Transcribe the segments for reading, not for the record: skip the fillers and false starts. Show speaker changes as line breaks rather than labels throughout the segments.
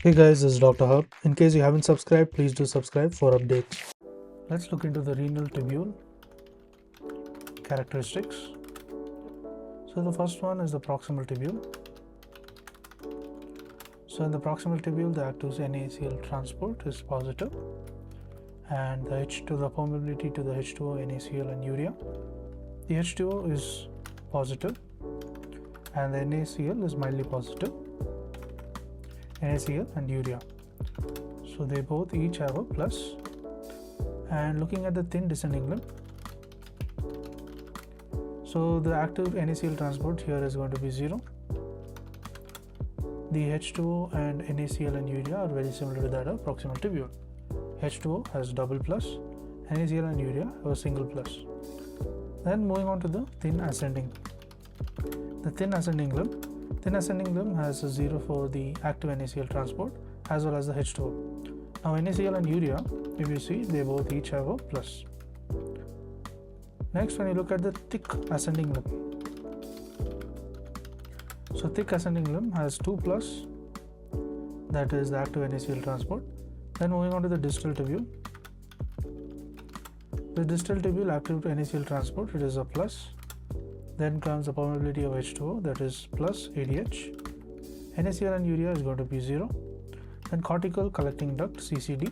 Hey guys, this is Dr. Hub. In case you haven't subscribed, please do subscribe for updates. Let's look into the renal tubule characteristics. So the first one is the proximal tubule. So in the proximal tubule, the active NaCl transport is positive, and the permeability to the H2O, NaCl and urea. The H2O is positive and the NaCl is mildly positive, NaCl and urea. So they both each have a plus. And looking at the thin descending limb, so the active NaCl transport here is going to be 0. The H2O and NaCl and urea are very similar to that of proximal tubule. H2O has double plus, NaCl and urea have a single plus. Then moving on to the thin ascending. The thin ascending limb has a 0 for the active NaCl transport as well as the H2O. Now NaCl and urea, if you see, they both each have a plus. Next, when you look at the thick ascending limb, so thick ascending limb has 2 plus, that is the active NaCl transport. Then moving on to the distal tubule. The distal tubule active NaCl transport, it is a plus. Then comes the permeability of H2O, that is plus ADH. NaCl and urea is going to be 0. Then cortical collecting duct, CCD.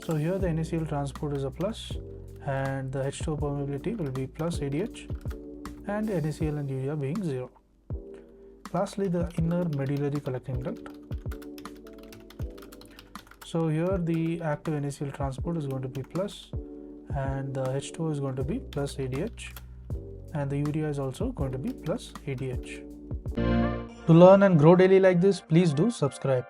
So here the NaCl transport is a plus and the H2O permeability will be plus ADH and NaCl and urea being 0. Lastly, the inner medullary collecting duct. So here the active NaCl transport is going to be plus and the H2O is going to be plus ADH and the urea is also going to be plus ADH. To learn and grow daily like this, please do subscribe.